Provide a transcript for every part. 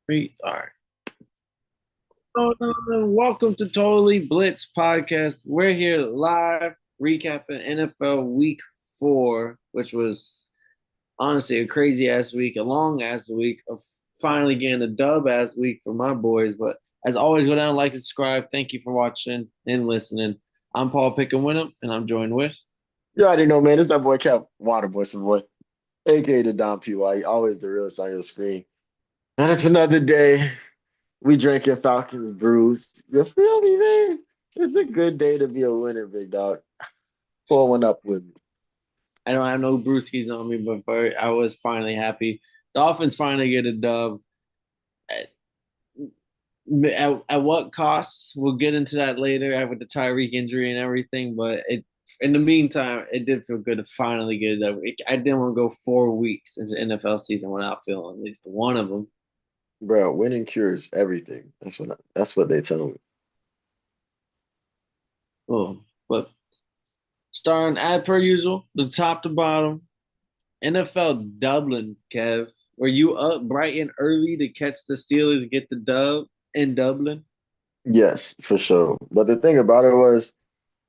All right. Welcome to Totally Blitz podcast. We're here live recapping NFL Week 4, which was honestly a crazy ass week, a long ass week of finally getting a dub ass week for my boys. But as always, go down, like, and subscribe. Thank you for watching and listening. I'm Paul Picking Winham, and I'm joined with. You already know, man. It's that boy Cap Waterboy, some boy, aka the Don PY. Always the realest on your screen. And it's another day. We drinking Falcons brews. You feel me, man? It's a good day to be a winner, big dog. Pull one up with me. I don't have no brewskis on me, but I was finally happy. Dolphins finally get a dub. At what cost? We'll get into that later with the Tyreek injury and everything. But in the meantime, it did feel good to finally get it. I didn't want to go 4 weeks into NFL season without feeling at least one of them. Bro, winning cures everything. That's what they tell me. Oh, but starting at per usual, the top to bottom, NFL Dublin, Kev. Were you up bright and early to catch the Steelers get the dub in Dublin? Yes, for sure. But the thing about it was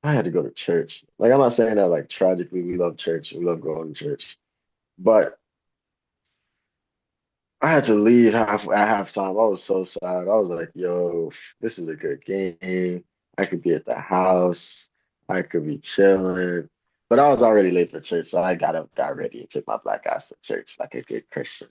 I had to go to church. Like I'm not saying that like tragically, we love church, we love going to church. But I had to leave at halftime. I was so sad. I was like, yo, this is a good game. I could be at the house. I could be chilling. But I was already late for church, so I got up, got ready, and took my black ass to church like a good Christian.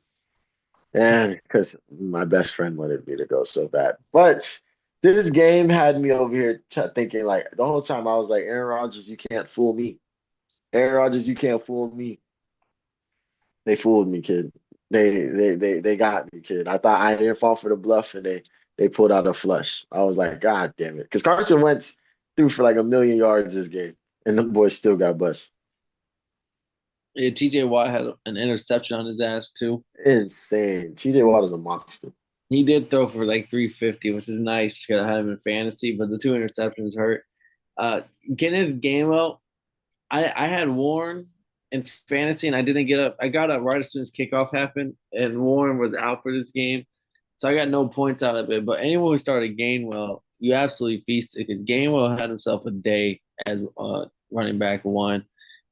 And because my best friend wanted me to go so bad. But this game had me over here thinking like the whole time I was like, Aaron Rodgers, you can't fool me. Aaron Rodgers, you can't fool me. They fooled me, kid. They got me, kid. I thought I didn't fall for the bluff, and they pulled out a flush. I was like, God damn it, because Carson Wentz threw for like 1,000,000 yards this game, and the boy still got bust. Yeah, TJ Watt had an interception on his ass too. Insane. TJ Watt is a monster. He did throw for like 350, which is nice because I had him in fantasy, but the two interceptions hurt. Uh, Getting his game out, I had Warren in fantasy and I didn't get up. I got up right as soon as kickoff happened, and Warren was out for this game. So I got no points out of it. But anyone who started Gainwell, you absolutely feasted because Gainwell had himself a day as running back one.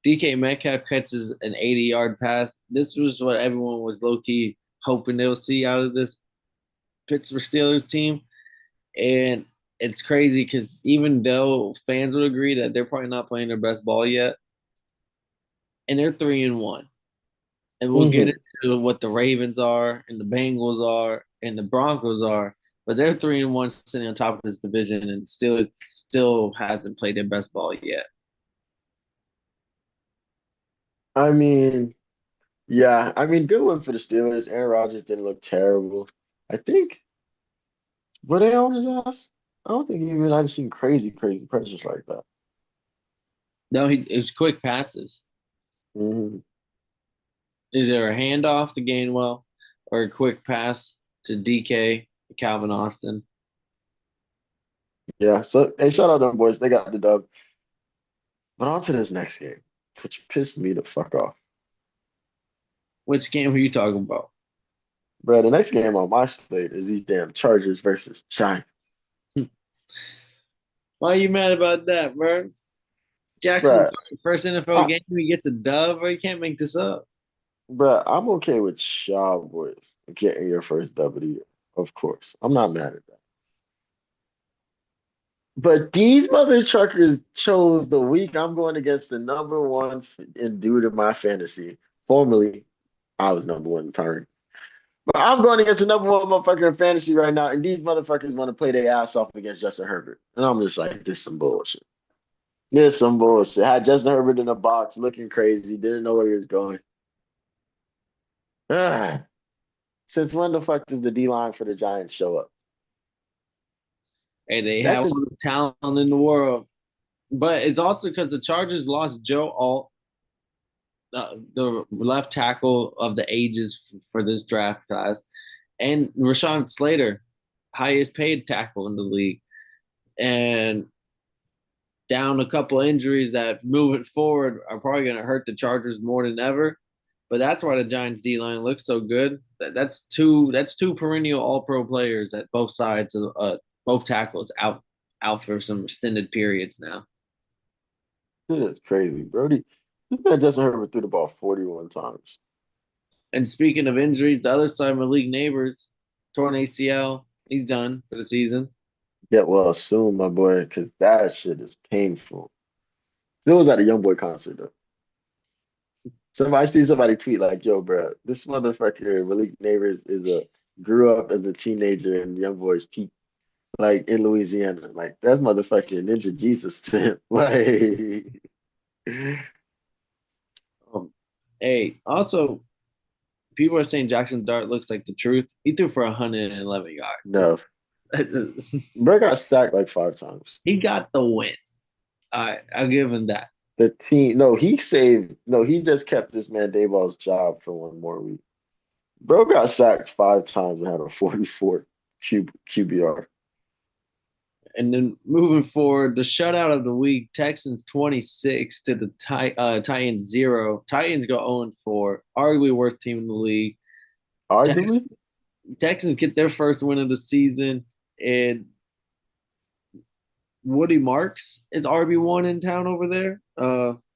DK Metcalf catches an 80-yard pass. This was what everyone was low key hoping they'll see out of this Pittsburgh Steelers team. And it's crazy because even though fans would agree that they're probably not playing their best ball yet, and they're 3-1. And we'll get Hmm. into what the Ravens are and the Bengals are and the Broncos are, but they're 3-1 sitting on top of this division and still hasn't played their best ball yet. I mean, yeah, I mean, good one for the Steelers. Aaron Rodgers didn't look terrible. I think were they on his ass? I don't think even I've seen crazy pressures like that. No, it was quick passes. Hmm. Is there a handoff to Gainwell or a quick pass to DK, Calvin Austin? Yeah, so hey, shout out them boys. They got the dub. But on to this next game, which pissed me the fuck off. Which game are you talking about? Bro, the next game on my slate is these damn Chargers versus Giants. Why are you mad about that, bro? Jackson, Bro, first NFL I, game, he gets a dub, or you can't make this up. I'm okay with Cowboys getting your first dub of the year. Of course. I'm not mad at that. But these mother truckers chose the week I'm going against the number one in due to my fantasy. Formerly, I was number one in power. But I'm going against the number one motherfucker in fantasy right now, and these motherfuckers want to play their ass off against Justin Herbert. And I'm just like, this is some bullshit. This is some bullshit. Had Justin Herbert in a box looking crazy, didn't know where he was going. Ah, since when the fuck does the D line for the Giants show up? Hey, they have Jackson, all the talent in the world. But it's also because the Chargers lost Joe Alt, the left tackle of the ages for this draft class, and Rashawn Slater, highest paid tackle in the league. And down a couple injuries that moving forward are probably going to hurt the Chargers more than ever. But that's why the Giants D line looks so good. That's two perennial All Pro players at both sides of both tackles out for some extended periods now. It's crazy, Brody. This man Justin Herbert threw the ball 41 times. And speaking of injuries, the other side, Malik Neighbors, torn ACL, he's done for the season. Get well soon, my boy, because that shit is painful. It was at a young boy concert though. Somebody see somebody tweet like, "Yo, bro, this motherfucker Malik Neighbors is a grew up as a teenager in young boys peak like in Louisiana. Like that's motherfucking Ninja Jesus to him. Like, Um, hey, also, people are saying Jackson Dart looks like the truth. He threw for 111 no, yards. bro got sacked like 5 times. He got the win. I'll give him that. The team, no, he saved. No, he just kept this man Dayball's job for one more week. Bro got sacked 5 times and had a 44 QBR. And then moving forward, the shutout of the week: Texans 26 to the Titans 0. Titans go 0-4, arguably worst team in the league. Arguably, Texans get their first win of the season, and Woody Marks is RB1 in town over there.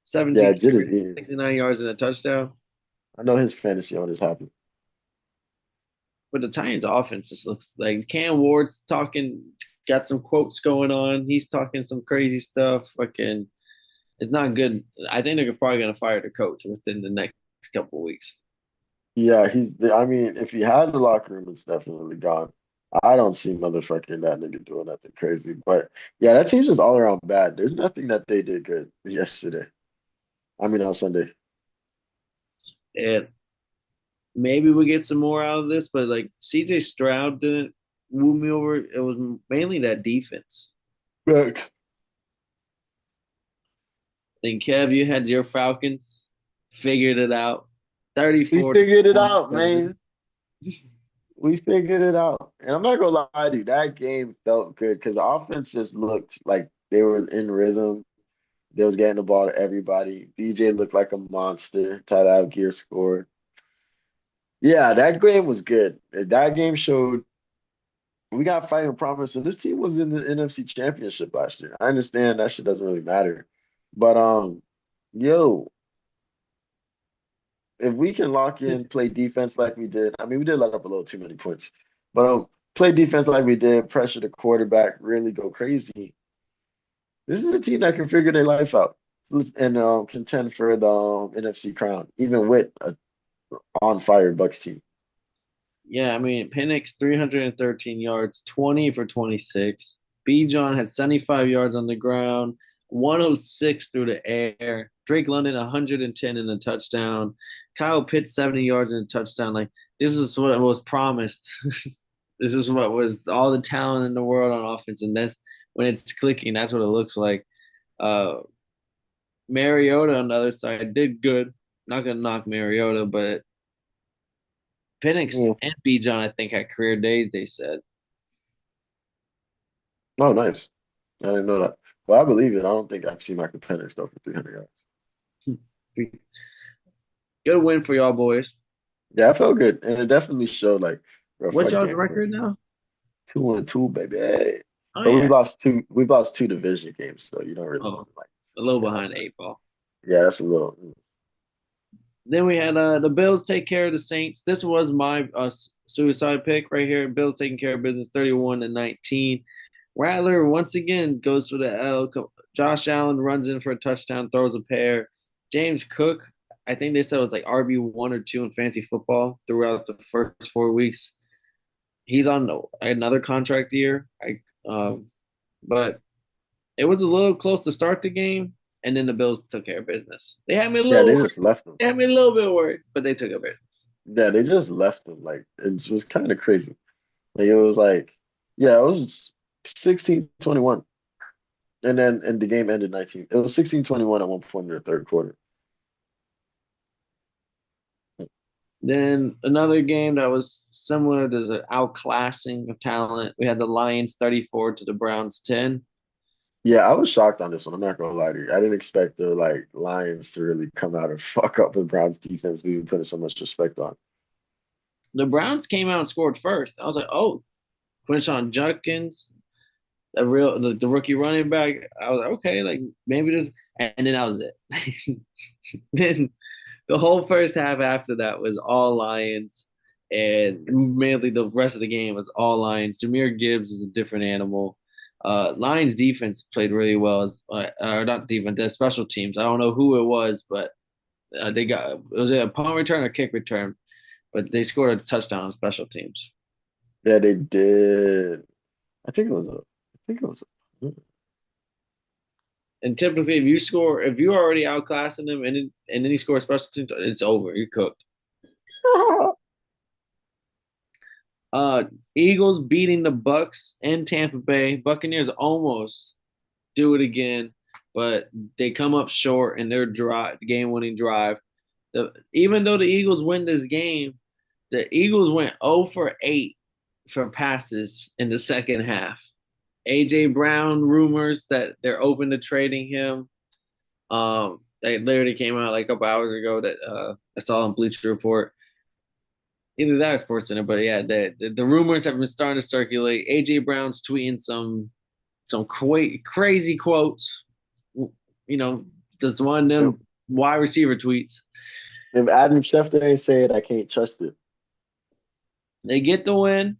17 yeah, Jit is carries, eating. 69 yards and a touchdown. I know his fantasy on is happy. But the Titans offense just looks like Cam Ward's talking, got some quotes going on. He's talking some crazy stuff. Fucking, it's not good. I think they're probably gonna fire the coach within the next couple of weeks. Yeah, I mean, if he had the locker room, it's definitely gone. I don't see motherfucking that nigga doing nothing crazy. But yeah, that team's just all around bad. There's nothing that they did good yesterday. I mean, on Sunday. And maybe we get some more out of this, but like CJ Stroud didn't woo me over. It was mainly that defense. Look, Then Kev, you had your Falcons, figured it out. we 34 to figured it out, 27. man. We figured it out. And I'm not gonna lie to you, that game felt good because the offense just looked like they were in rhythm. They was getting the ball to everybody. BJ looked like a monster. Tyler Algier scored. Yeah, that game was good. That game showed we got fighting promise. So this team was in the NFC Championship last year. I understand that shit doesn't really matter. But yo, if we can lock in, play defense like we did, I mean we did let up a little too many points. But play defense like we did, pressure the quarterback, really go crazy. This is a team that can figure their life out and contend for the NFC crown, even with a on fire Bucks team. Yeah, I mean, Penix 313 yards, 20 for 26. B. John had 75 yards on the ground, 106 through the air. Drake London 110 in a touchdown. Kyle Pitts 70 yards in a touchdown. Like this is what was promised. This is what was all the talent in the world on offense, and that's when it's clicking. That's what it looks like. Uh, Mariota on the other side did good. Not gonna knock Mariota, but Penix Yeah. and Bijan, I think, had career days, they said. Oh, nice. I didn't know that. Well, I believe it. I don't think I've seen Michael Penix though for 300 yards. Good win for y'all boys. Yeah, I felt good, and it definitely showed like What's reflect y'all's game plan. record now? 2-2, baby. Hey. Oh, But we yeah. lost two. We've lost two division games, so you don't really Oh, want to like a little cross behind that. eight ball. Yeah, that's a little. Then we had the Bills take care of the Saints. This was my suicide pick right here. Bills taking care of business 31-19. Rattler once again goes for the L. Josh Allen runs in for a touchdown, throws a pair. James Cook, I think they said it was like RB1 or 2 in fantasy football throughout the first 4 weeks. He's on another contract year. But it was a little close to start the game, and then the Bills took care of business. They had me a Yeah, little they worried. just left them. They had me a little bit worried, but they took care of business. Yeah, they just left them. Like it was kind of crazy. Like it was like, yeah, it was 16-21. And the game ended 19. It was 16-21 at one point in the third quarter. Then another game that was similar. There's an outclassing of talent. We had the Lions 34 to the Browns 10. Yeah, I was shocked on this one. I'm not gonna lie to you. I didn't expect the like Lions to really come out and fuck up the Browns defense we've been putting so much respect on. The Browns came out and scored first. I was like, oh, Quinshawn Judkins, the rookie running back. I was like, okay, like maybe this, and then that was it. Then the whole first half after that was all Lions, and mainly the rest of the game was all Lions. Jameer Gibbs is a different animal. Lions defense played really well, or not defense, the special teams. I don't know who it was, but they got it was a punt return or kick return, but they scored a touchdown on special teams. Yeah, they did. I think it was And typically, if you already outclassing them, and then you score a special teams, it's over. You're cooked. a Uh, Eagles beating the Bucks in Tampa Bay. Buccaneers almost do it again, but they come up short in their game-winning drive. Even though the Eagles win this game, the Eagles went 0 for 8 for passes in the second half. AJ Brown rumors that they're open to trading him. They literally came out like a couple hours ago that I saw on Bleacher Report. Either that or Sports Center, but yeah, the rumors have been starting to circulate. AJ Brown's tweeting some crazy quotes. You know, just one of if, them wide receiver tweets. if Adam Schefter ain't say it, I can't trust it. They get the win.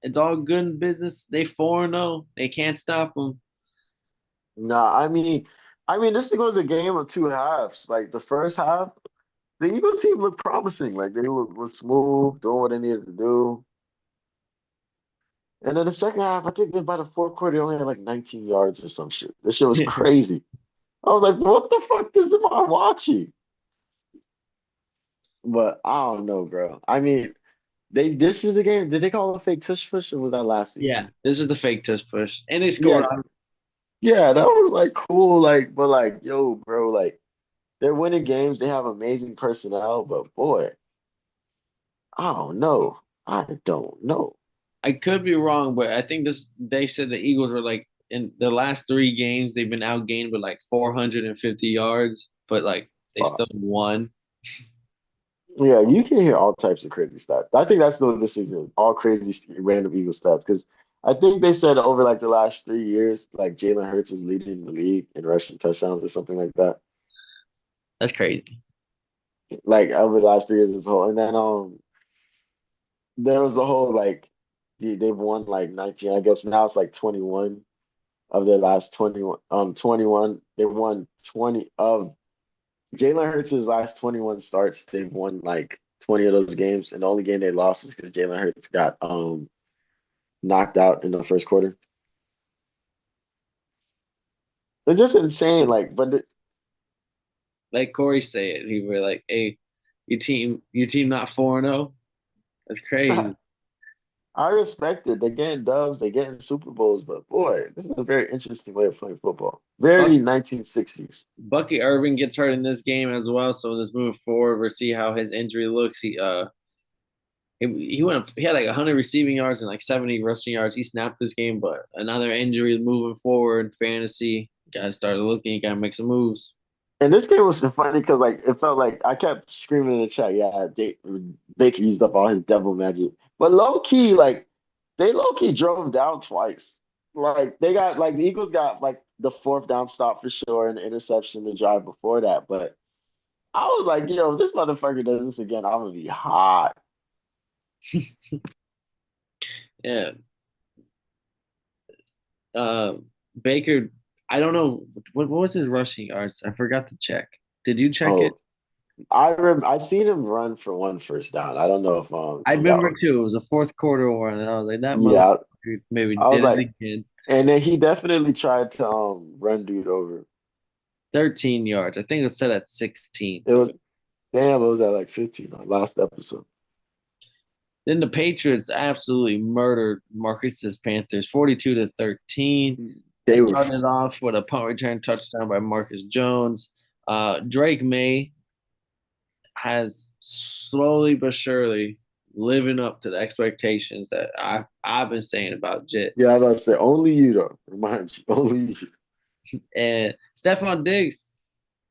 It's all good in business. They 4-0. They can't stop them. Nah, this was a game of two halves. Like the first half, the Eagles team looked promising. Like they was smooth, doing what they needed to do. And then the second half, I think by the fourth quarter, they only had like 19 yards or some shit. This shit was crazy. I was like, what the fuck is I watching? But I don't know, bro. This is the game. Did they call it a fake tush push or was that last season? Yeah, this is the fake tush push, and they scored Yeah, on. yeah, that was like cool. Like, but like, yo, bro, like they're winning games. They have amazing personnel, but boy, I don't know. I don't know. I could be wrong, but I think this. They said the Eagles were like in the last three games they've been outgained with like 450 yards, but like they Uh, still won. yeah, you can hear all types of crazy stats. I think that's what this season, all crazy random Eagle stats. Because I think they said over like the last 3 years, like Jalen Hurts is leading the league in rushing touchdowns or something like that. That's crazy. Like over the last 3 years as a whole. And then there was a whole like they've won like 19. I guess now it's like 21 of their last 21. 21. They won 20 of Jalen Hurts' last 21 starts. They've won like 20 of those games, and the only game they lost was because Jalen Hurts got knocked out in the first quarter. It's just insane. Like, but Like Corey said, he were like, "Hey, your team not 4-0. That's crazy." I respect it. They're getting dubs, they're getting Super Bowls, but boy, this is a very interesting way of playing football. Buck, Very 1960s. Bucky Irving gets hurt in this game as well, so just moving forward, we'll see how his injury looks. He had like 100 receiving yards and like 70 rushing yards. He snapped this game, but another injury moving forward. Fantasy guys started looking. Got to make some moves. And this game was funny because like it felt like I kept screaming in the chat, yeah, Baker used up all his devil magic. But low key, like they low key drove down twice. Like they got like the Eagles got like the fourth down stop for sure and the interception the drive before that. But I was like, yo, if this motherfucker does this again, I'm gonna be hot. Yeah. Uh, Baker. I don't know what was his rushing yards. I forgot to check. Did you check it? Oh, I've seen him run for one first down. I don't know if I on that remember one. too. It was a fourth quarter one, and I was like, that Yeah, motherfucker maybe I was did it like, again. and then he definitely tried to run dude over. 13 yards. I think it was set at 16. It So was damn, it was at like 15 on last episode. then the Patriots absolutely murdered Marcus's Panthers 42 to 13. It They were started off with a punt return touchdown by Marcus Jones. Drake May has slowly but surely living up to the expectations that I've been saying about Jit. yeah, I was about to say only you though. Remind you, only you. And Stephon Diggs,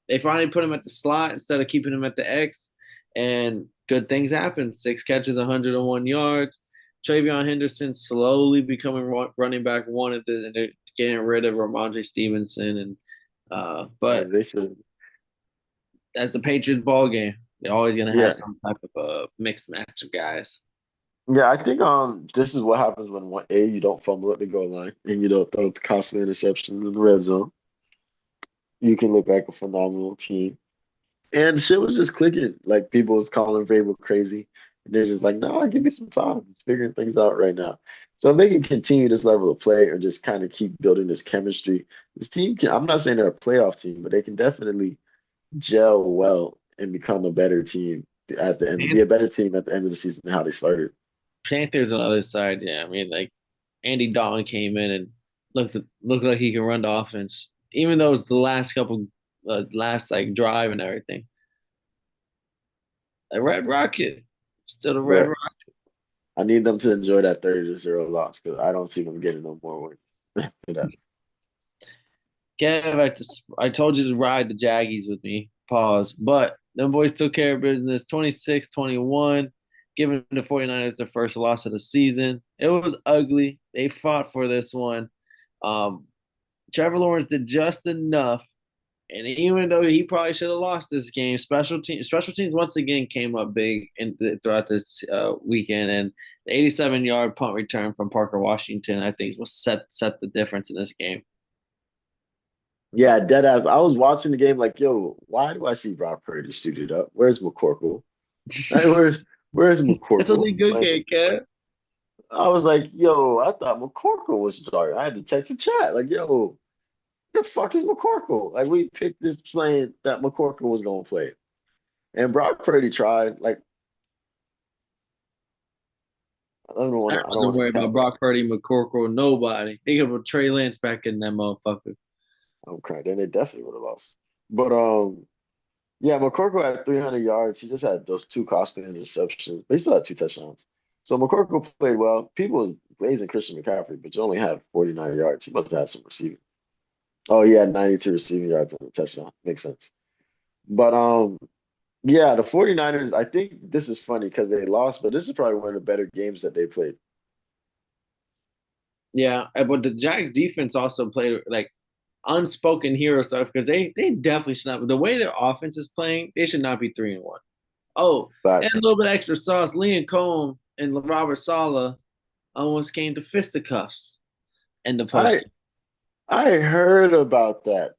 they finally put him at the slot instead of keeping him at the X, and good things happen. 6 catches, 101 yards. Travion Henderson slowly becoming running back one at the, and they're getting rid of Ramondre Stevenson, and Yeah, but they should. that's the Patriots ball game. They're always gonna have Yeah. some type of a mixed match of guys. Yeah, I think this is what happens when you don't fumble at the goal line and you don't throw costly interceptions in the red zone. You can look like a phenomenal team. And shit was just clicking. Like people was calling Vrabel crazy. And they're just like, no, give me some time. I'm figuring things out right now. So if they can continue this level of play or just kind of keep building this chemistry, this team can, I'm not saying they're a playoff team, but they can definitely gel well and become a better team at the end, be a better team at the end of the season than how they started. Panthers on the other side, yeah. I mean, like Andy Dalton came in and looked like he can run the offense, even though it's the last couple, last like drive and everything. A Red Rocket, still a Red But Rocket. I need them to enjoy that 30-0 loss because I don't see them getting no more wins for that. Kev, I told you to ride the Jaggies with me. Pause. But them boys took care of business 26-21, giving the 49ers their first loss of the season. It was ugly. They fought for this one. Um, Trevor Lawrence did just enough. And even though he probably should have lost this game, special teams once again came up big throughout this weekend. And the 87-yard punt return from Parker Washington, I think, will set the difference in this game. Yeah, dead ass. I was watching the game like, yo, why do I see Brock Purdy suited up? Where's McCorkle? Like, where's That's what McCorkle? they good Like, game, Kev. I was like, yo, I thought McCorkle was starting. I had to text the chat, like, yo, the fuck is McCorkle? Like, we picked this playing that McCorkle was gonna play. And Brock Purdy tried. Like, I I don't wasn't wanna worried cap. about Brock Purdy, McCorkle, nobody. They could put Trey Lance back in that motherfucker. I'm crying. Then they definitely would have lost. But yeah, McCorkle had 300 yards. He just had those two costly interceptions, but he still had two touchdowns. So McCorkle played well. People was blazing Christian McCaffrey, but you only had 49 yards. He must have had some receiving. Oh, he had 92 receiving yards on the touchdown. Makes sense. But yeah, the 49ers, I think this is funny because they lost, but this is probably one of the better games that they played. Yeah, but the Jags defense also played like unspoken hero stuff because they definitely should not. The way their offense is playing, they should not be 3-1. Oh, and a Facts. little bit extra sauce. Liam Cohen and Robert Sala almost came to fisticuffs in the post. I I heard about that.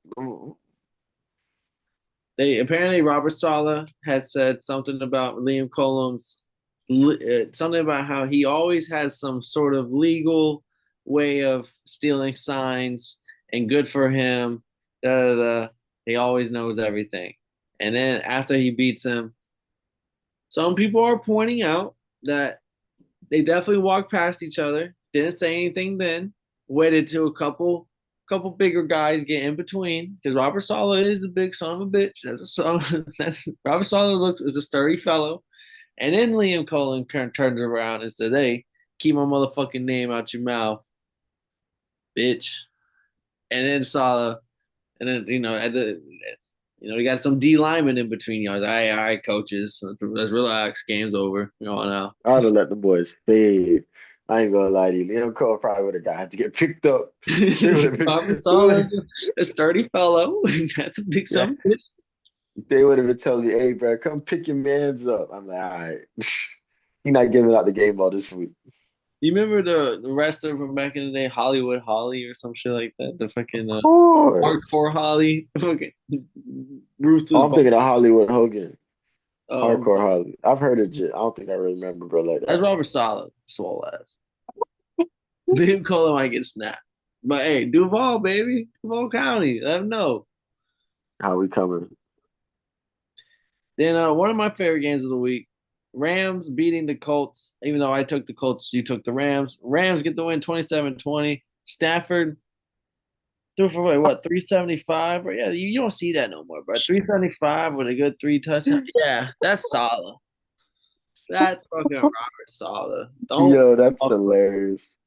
They apparently Robert Sala had said something about Liam Cohen's something about how he always has some sort of legal way of stealing signs and good for him. Da, da, da. He always knows everything. And then after he beats him, some people are pointing out that they definitely walked past each other, didn't say anything then, waited till a couple bigger guys get in between because Robert Sala is a big son of a bitch. That's a son. That's Robert Sala looks is a sturdy fellow, and then Liam Cohen turns around and says, "Hey, keep my motherfucking name out your mouth, bitch." And then Sala, and then at the. We got some D linemen in between yards. All right, coaches, let's relax. Game's over. We're on now. I'd have let the boys fade. I ain't gonna lie to you. Liam Cole probably would have got to get picked up. They would have been, Papa Sala, a sturdy fellow. That's a big yeah, son bitch. they would have been telling me, hey, bro, come pick your mans up. I'm like, all right. He not giving out the game ball this week. You remember the wrestler from back in the day, Hollywood Holly or some shit like that? The fucking Of course. hardcore Holly, fucking Oh, ruthless. I'm thinking of Hollywood Hogan. Um, Hardcore Holly. I've heard it. I don't think I really remember bro like that's that. Robert Sala, swole ass. Liam Cohen might get snapped, but hey, Duval, baby, Duval County, let him know. How we coming? Then one of my favorite games of the week, Rams beating the Colts. Even though I took the Colts, you took the Rams. Rams get the win 27-20. Stafford threw for what 375? Yeah, you don't see that no more, bro. 375 with a good three touchdowns. Yeah, that's solid. That's fucking Robert Sala. Don't Yo, that's fuck with. hilarious.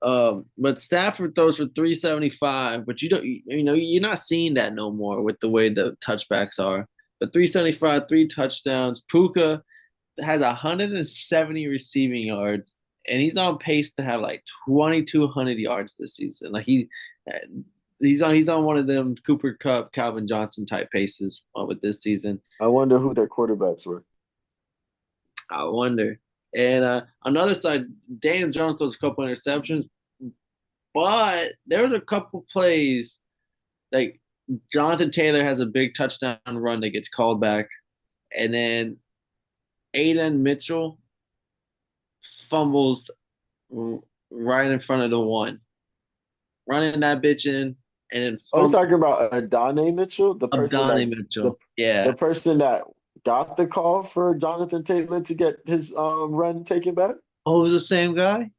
But Stafford throws for 375, but you're not seeing that no more with the way the touchbacks are. But 375, three touchdowns. Puka has 170 receiving yards, and he's on pace to have like 2,200 yards this season. Like he's on one of them Cooper Cup, Calvin Johnson type paces with this season. I wonder who their quarterbacks were. I wonder. And on the other side, Daniel Jones throws a couple interceptions, but there's a couple plays like Jonathan Taylor has a big touchdown run that gets called back, and then Aiden Mitchell fumbles right in front of the one, running that bitch in, and then Oh, you fumble talking about Adonai Mitchell, Abdani the Mitchell. the Yeah. person that got the call for Jonathan Taylor to get his run taken back? Oh, it was the same guy.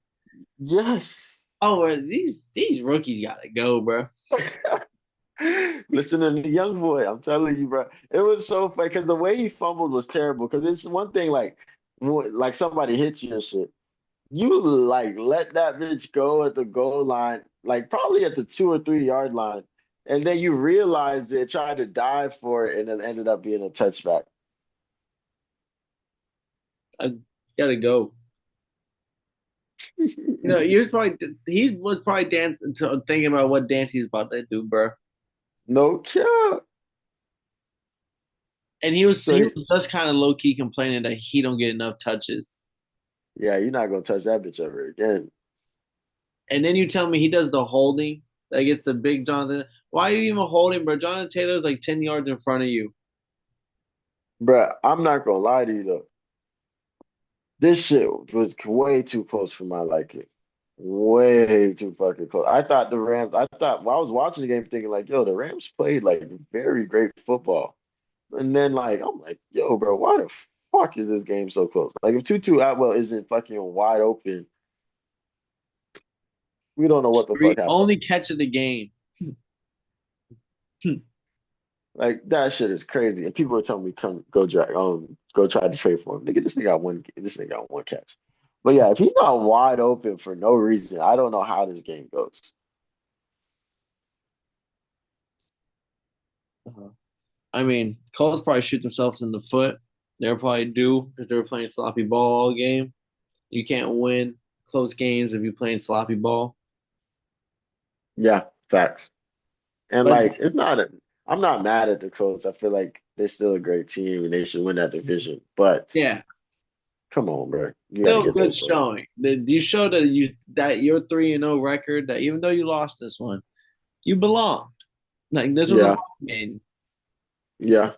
Yes. Oh, well, these rookies gotta go, bro. Listen to the young boy. I'm telling you, bro. It was so funny because the way he fumbled was terrible. Because it's one thing like somebody hits you and shit. You like let that bitch go at the goal line, like probably at the 2 or 3 yard line, and then you realize they tried to dive for it and it ended up being a touchback. I gotta go. He was probably dancing, thinking about what dance he's about to do, bro. No cap. And he was So he was just kind of low key complaining that he don't get enough touches. yeah, you're not gonna touch that bitch ever again. And then you tell me he does the holding, like it's the big Jonathan. Why are you even holding, bro? Jonathan Taylor's like 10 yards in front of you. Bruh, I'm not gonna lie to you though. This shit was way too close for my liking. Way too fucking close. I thought while I was watching the game thinking like, yo, the Rams played like very great football. And then like I'm like, yo, bro, why the fuck is this game so close? Like if Tutu Atwell isn't fucking wide open, we don't know what the fuck happened. Only catch of the game. Like that shit is crazy. And people were telling me come go try to trade for him. Nigga, this nigga got one catch. But yeah, if he's not wide open for no reason, I don't know how this game goes. I mean, Colts probably shoot themselves in the foot. They're probably due because they were playing sloppy ball all game. You can't win close games if you're playing sloppy ball. Yeah, facts. And But like I'm not mad at the Colts. I feel like they're still a great team and they should win that division. But yeah, come on, bro. You gotta still get good that done. showing. You showed that your 3-0 record, that even though you lost this one, you belonged. Like this was a Yeah, ball game. yeah.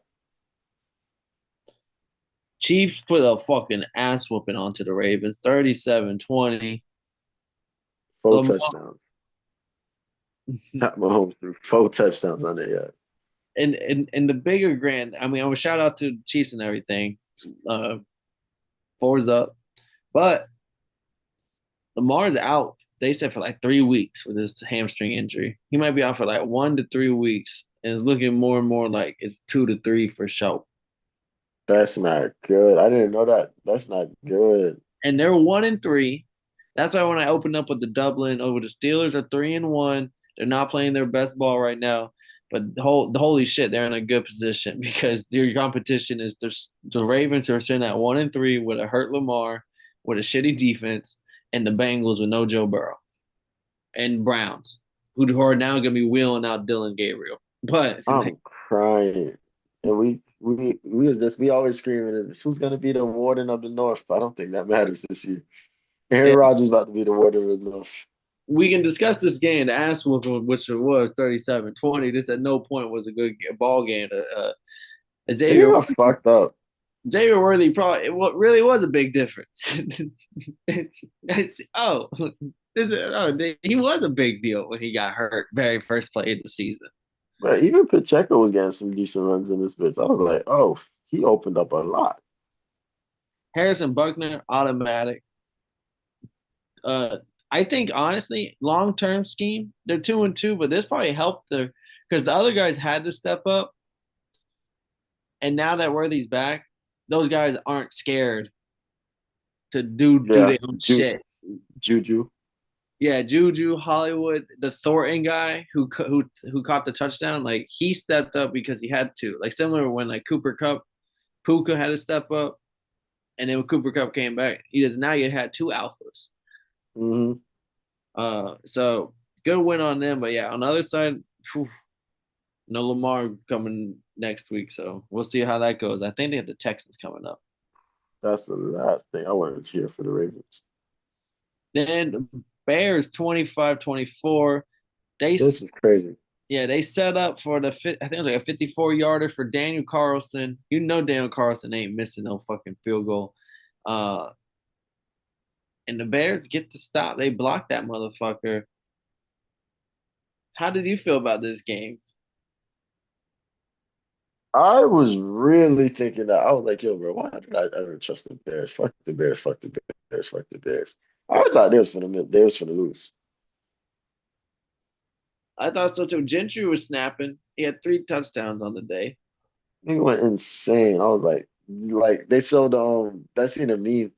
Chiefs put a fucking ass whooping onto the Ravens, 37-20. Four Lamar touchdowns. Pat Mahomes threw 4 touchdowns on it, yeah. and the bigger grand. I mean, I would shout out to the Chiefs and everything. Uh, fours up, but Lamar's out. They said for like 3 weeks with this hamstring injury. He might be out for like 1 to 3 weeks, and it's looking more and more like it's 2 to 3 for sure. That's not good. I didn't know that. That's not good. And they're 1-3. That's why when I opened up with the Dublin over the Steelers are 3-1. They're not playing their best ball right now, but holy shit, they're in a good position because your competition is the Ravens who are sitting at 1-3 with a hurt Lamar, with a shitty defense, and the Bengals with no Joe Burrow and Browns who are now going to be wheeling out Dylan Gabriel. But I'm crying. And we always screaming, who's gonna be the warden of the North? I don't think that matters this year. Aaron yeah, Rodgers about to be the warden of the North. we can discuss this game, the ass whooping, which it was 37-20. This at no point was a good ball game. They Xavier got fucked up. Xavier Worthy probably what really was a big difference. Oh, he was a big deal when he got hurt very first play of the season. But even Pacheco was getting some decent runs in this bitch. I was like, oh, he opened up a lot. Harrison Buckner automatic. Uh, I think honestly, long term scheme, they're 2-2, but this probably helped because the other guys had to step up, and now that Worthy's back, those guys aren't scared to do Yeah, their own shit. Juju. Yeah, Juju, Hollywood, the Thornton guy who caught the touchdown, like he stepped up because he had to. Like similar when like Cooper Cup, Puka had to step up, and then when Cooper Cup came back, he does now you had two alphas. Hmm. So good win on them, but yeah, on the other side, whew, no Lamar coming next week, so we'll see how that goes. I think they have the Texans coming up. That's the last thing I wanted to hear for the Ravens. Then Bears 25-24. They This is crazy. Yeah, they set up for the I think it was like a 54 yarder for Daniel Carlson. You know Daniel Carlson ain't missing no fucking field goal. Uh and the Bears get the stop. They blocked that motherfucker. How did you feel about this game? I was really thinking that I was like, yo, bro, why did I ever trust the Bears? Fuck the Bears, fuck the Bears, fuck the Bears. I thought they was gonna lose. I thought so too. Gentry was snapping. He had 3 touchdowns on the day. They went insane. I was like they showed that scene of meme.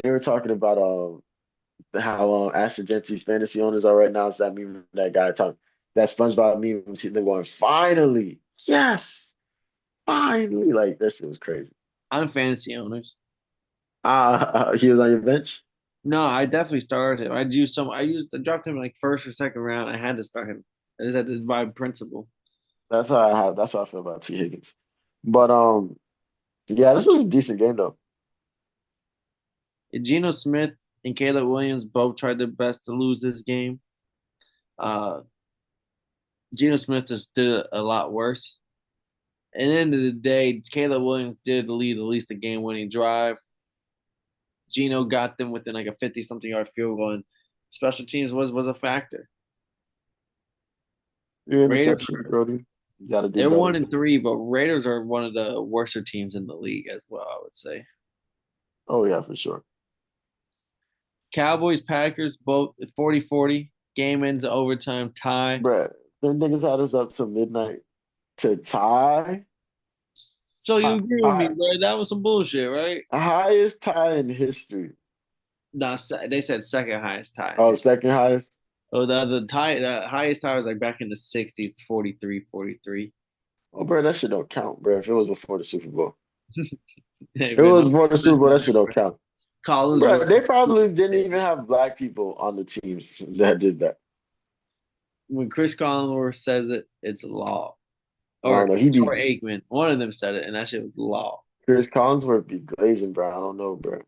They were talking about how Ashley Gentry's fantasy owners are right now. It's that meme that guy talking that SpongeBob meme. They're going finally, yes, finally. Like that shit was crazy. I'm fantasy owners. He was on your bench. No, I definitely started him. I dropped him in like first or second round. I had to start him. I just had to by principle. That's how I feel about T. Higgins. But yeah, this was a decent game though. Geno Smith and Caleb Williams both tried their best to lose this game. Uh Geno Smith just did a lot worse. At the end of the day, Caleb Williams did lead at least a game winning drive. Geno got them within like a 50 something yard field goal, and special teams was a factor. Your Raiders, interception, Brody. You got to do they're better. 1-3, but Raiders are one of the worser teams in the league as well, I would say. Oh yeah, for sure. Cowboys, Packers, both 40-40. Game ends overtime tie. Bruh, them niggas had us up till midnight to tie. So you Hi, agree with me, hi, bro? That was some bullshit, right? highest tie in history. No, they said second highest tie. Oh, second highest. Oh, the highest tie was like back in the 60s, 43-43. Oh, bro, that shit don't count, bro. If it was before the Super Bowl, Hey, if it man, was no before the Super Bowl, listening that there, shit don't bro. count, Collins bro. They was probably didn't even have black people on the teams that did that. when Chris Collinsworth says it, it's law. I don't Or know. He be Troy Aikman, one of them said it, and that shit was law. Chris Collinsworth be glazing, bro. I don't know, bro.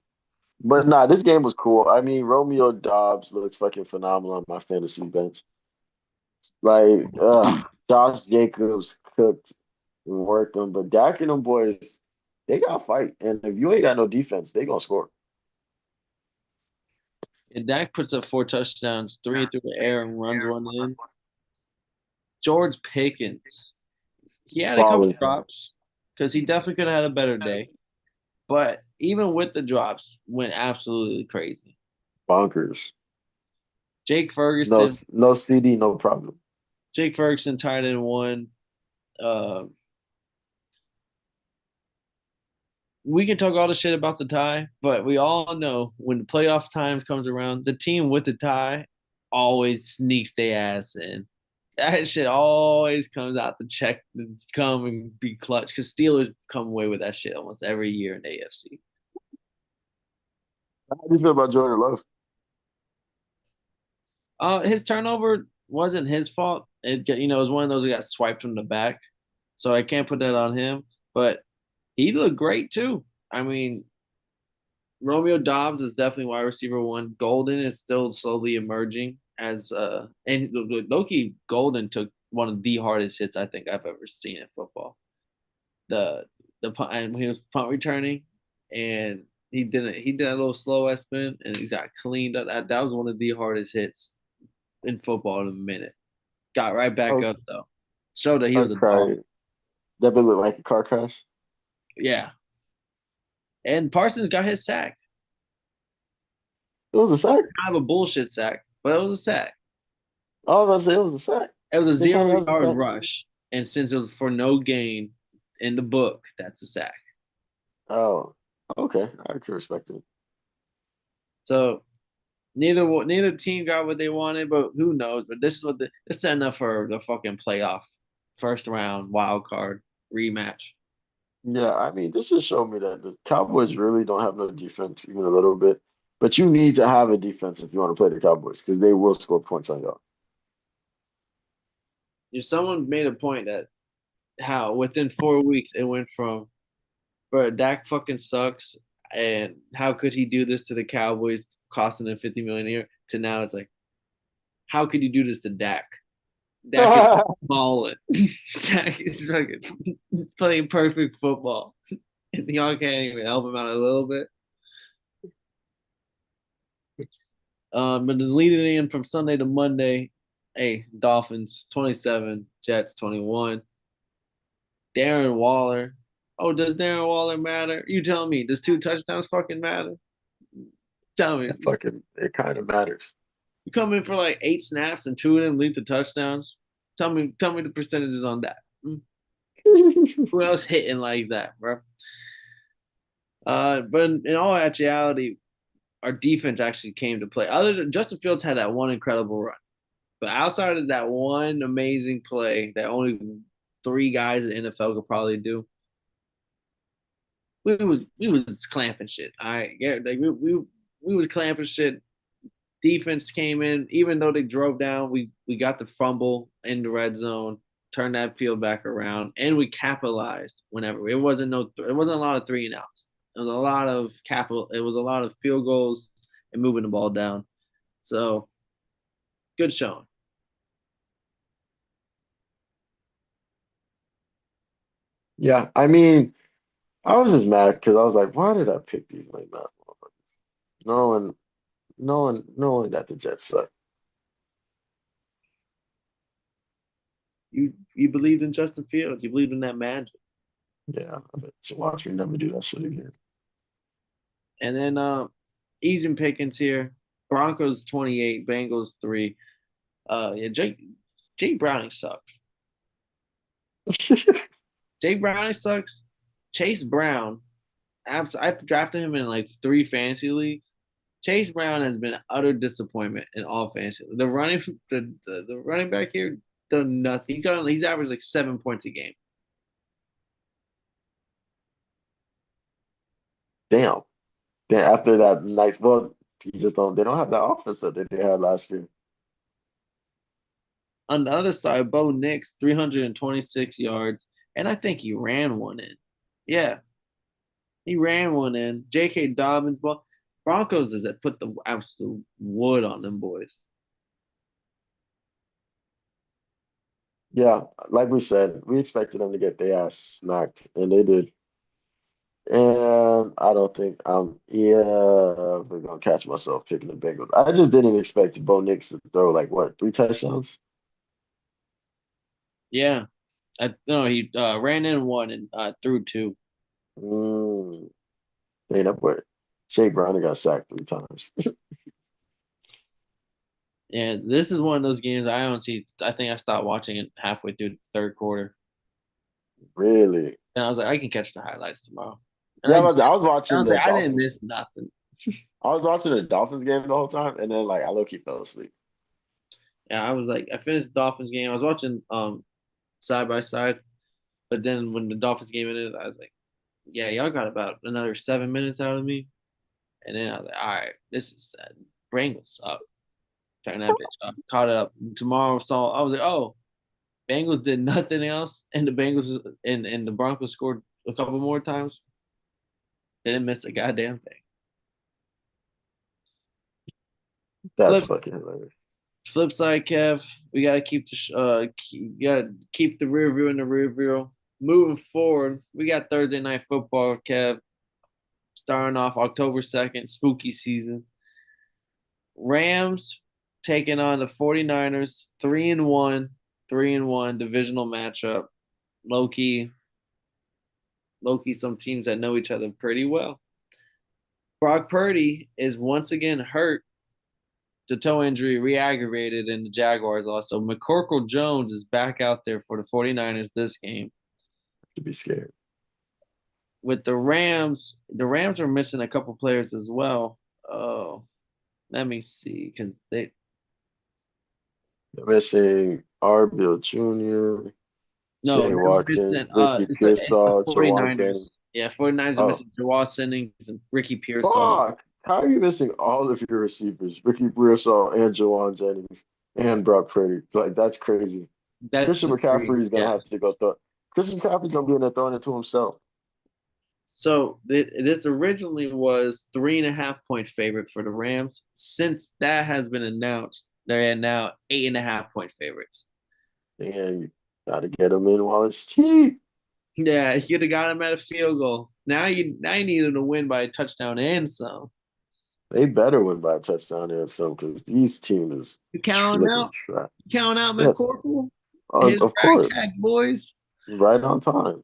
But nah, this game was cool. I mean, Romeo Dobbs looks fucking phenomenal on my fantasy bench. Like, Josh Jacobs cooked and worked them, but Dak and them boys, they got to fight. And if you ain't got no defense, they gonna score. And Dak puts up 4 touchdowns, three through the air, and runs one in. George Pickens, he had a couple Balling, drops because he definitely could have had a better day. But even with the drops, went absolutely crazy. bonkers. Jake No, Ferguson, no CD, no problem. Jake Ferguson tied in one. Uh, we can talk all the shit about the tie, but we all know when the playoff times comes around, the team with the tie always sneaks their ass in. That shit always comes out to check to come and be clutch because Steelers come away with that shit almost every year in the AFC. How do you feel about Jordan Love? His turnover wasn't his fault. It was one of those that got swiped from the back, so I can't put that on him. But he looked great too. I mean, Romeo Dobbs is definitely wide receiver one. Golden is still slowly emerging as and Loki Golden took one of the hardest hits I think I've ever seen in football. The the punt and when he was punt returning and he did a little slow ass spin and he got cleaned up. That was one of the hardest hits in football in a minute. Got right back Oh, up though. Showed that he I was a dog. cried. That bit looked like a car crash. Yeah. And Parsons got his sack. It was a sack. Kind of a bullshit sack, but it was a sack. I was about to say it was a sack. It was a They kind zero of has a yard sack. rush. And since it was for no gain in the book, that's a sack. Oh, okay. I can respect it. So neither team got what they wanted, but who knows? But this is what they're setting up for the fucking playoff, first round wild card rematch. Yeah, I mean, this just showed me that the Cowboys really don't have no defense, even a little bit. But you need to have a defense if you want to play the Cowboys because they will score points on y'all. Someone made a point that how within 4 weeks it went from, bro, Dak fucking sucks, and how could he do this to the Cowboys, costing them 50 million a year? To now it's like, how could you do this to Dak? Dak is balling. Dak is fucking playing perfect football, and y'all can't even help him out a little bit. But then leading in from Sunday to Monday, hey, Dolphins 27, Jets 21. Darren Waller. Oh, does Darren Waller matter? You tell me. Does 2 touchdowns fucking matter? Tell me. It kind of matters. You come in for like 8 snaps and 2 of them lead to touchdowns. Tell me the percentages on that. Who else hitting like that, bro? But in all actuality, our defense actually came to play. Other than Justin Fields had that one incredible run, but outside of that one amazing play that only 3 guys in the NFL could probably do, we was clamping shit. All right, yeah, like we was clamping shit. Defense came in, even though they drove down. We got the fumble in the red zone, turned that field back around, and we capitalized whenever. It wasn't a lot of 3-and-outs. It was a lot of capital. It was a lot of field goals and moving the ball down. So good showing. Yeah, I mean, I was just mad because I was like, why did I pick these late math motherfuckers? Knowing, knowing that the Jets suck. You believed in Justin Fields. You believed in that magic. Yeah, I bet you watch me never do that shit again. And then Easy Pickens here. Broncos 28, Bengals 3. Yeah, Jake Browning sucks. Jake Browning sucks. Chase Brown, I've drafted him in like 3 fantasy leagues. Chase Brown has been utter disappointment in all fantasy. The running back here done nothing. He's averaged like 7 points a game. Damn. Then after that nice, well, you just don't. They don't have that offense that they had last year. On the other side, Bo Nix 326 yards, and I think he ran one in. Yeah, he ran one in. J.K. Dobbins, well, Broncos is that put the absolute wood on them boys. Yeah, like we said, we expected them to get their ass smacked, and they did. And I don't think I'm ever gonna catch myself picking the Bengals. I just didn't expect Bo Nix to throw like what, 3 touchdowns? Yeah, no, he ran in one and threw 2. Mm, ain't up what? Shea Brown got sacked 3 times. And this is one of those games I don't see. I think I stopped watching it halfway through the third quarter, Really? and I was like, I can catch the highlights tomorrow. And Yeah, I I was I watching was the like, I didn't Dolphins. miss nothing. I was watching the Dolphins game the whole time, and then like I low key fell asleep. Yeah, I was like, I finished the Dolphins game. I was watching side by side, but then when the Dolphins game ended, I was like, yeah, y'all got about another 7 minutes out of me. And then I was like, all right, this is sad. Bengals up. Turn that bitch up. Caught up. Tomorrow saw I was like, oh, Bengals did nothing else, and the Bengals and the Broncos scored a couple more times. They didn't miss a goddamn thing. That's Flip fucking hilarious. flip side, Kev, we gotta gotta keep the rear view in the rear view. Moving forward, we got Thursday night football, Kev, starting off October 2nd, spooky season. Rams taking on the 49ers, 3-1, 3-1 divisional matchup. Low key, some teams that know each other pretty well. Brock Purdy is once again hurt to toe injury, re-aggravated in the Jaguars loss. So McCorkle Jones is back out there for the 49ers this game. To be scared. With the Rams are missing a couple players as well. Oh, Let me see, because they They're missing Bill Jr., no, Shane they're Watkins, missing Ricky it's the Pearsall, Jawan 49ers. Jennings. Yeah, 49ers are Oh, missing Jawa Sennings and Ricky Pearsall. fuck. How are you missing all of your receivers? Ricky Pearsall and Jawan Jennings and Brock Purdy. Like, that's crazy. That's Christian the three. McCaffrey is going to Yeah. have to go throw. Christian McCaffrey's going to be in there throwing it to himself. So this originally was 3.5 point favorite for the Rams. Since that has been announced, they're now 8.5 point favorites. And you got to get him in while it's cheap. Yeah, you could have got him at a field goal. Now you need him to win by a touchdown and some. They better win by a touchdown and some because these teams You is count looking out, trash. you count out Yes, McCorkle, his of course. ragtag boys. Right on time.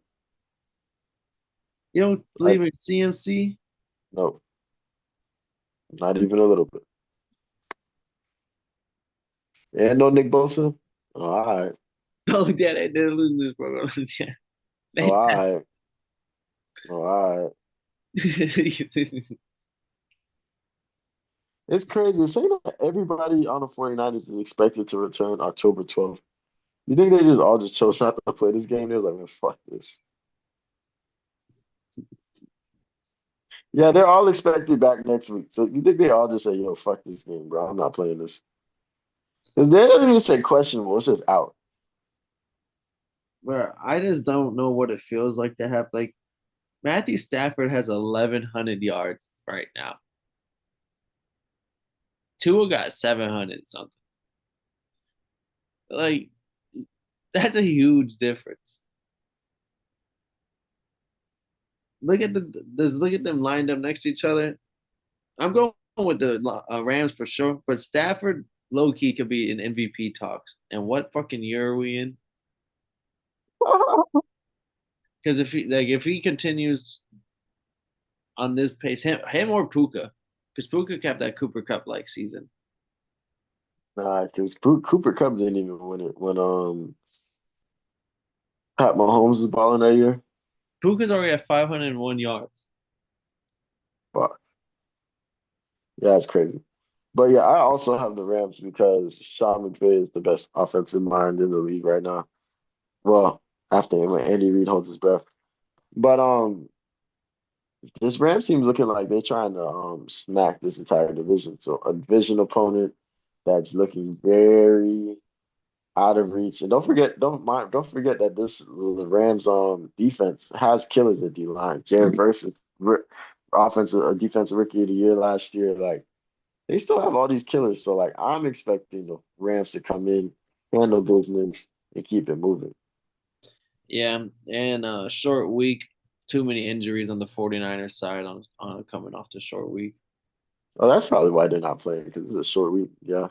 You don't I, believe in CMC? no, not even a little bit. And no Nick Bosa. Oh, all right. Oh, yeah, they did lose this program. Yeah, Oh, they, all right. Oh, all right. It's crazy. Saying that everybody on the 49ers is expected to return October 12th. You think they just all just chose not to play this game? They're like, man, fuck this. Yeah, they're all expected back next week. So you think they all just say, yo, fuck this game, bro. I'm not playing this. 'Cause they don't even say questionable. It says out. Bro, I just don't know what it feels like to have like Matthew Stafford has 1,100 yards right now. Tua got 700 something. Like that's a huge difference. Look at them lined up next to each other. I'm going with the Rams for sure, but Stafford low key could be in MVP talks. And what fucking year are we in? Because if he continues on this pace, him or Puka, because Puka kept that Cooper Cup like season. Nah, because Cooper Kupp didn't even win it when Pat Mahomes was balling that year. Puka's already at 501 yards. Fuck. Yeah, it's crazy. But yeah, I also have the Rams because Sean McVay is the best offensive mind in the league right now. Well, after him, when Andy Reid holds his breath. But this Rams team looking like they're trying to smack this entire division. So a division opponent that's looking very out of reach. And don't forget that this the Rams defense has killers at D line. Jared versus offensive defensive rookie of the year last year. Like they still have all these killers. So like I'm expecting the Rams to come in, handle business, and keep it moving. Yeah, and short week. Too many injuries on the 49ers side on coming off the short week. Oh, that's probably why they're not playing because it's a short week. Yeah.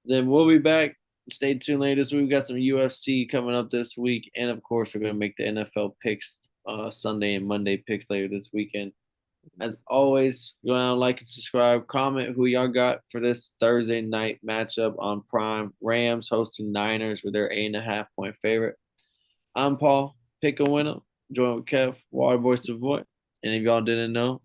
Then we'll be back. Stay tuned later this week. We've got some UFC coming up this week, and of course, we're gonna make the NFL picks Sunday and Monday picks later this weekend. As always, go down, like and subscribe, comment who y'all got for this Thursday night matchup on Prime. Rams hosting Niners with their 8.5 point favorite. I'm Paul. Pick a winner. Join with Kev, Waterboy Savoy. And if y'all didn't know,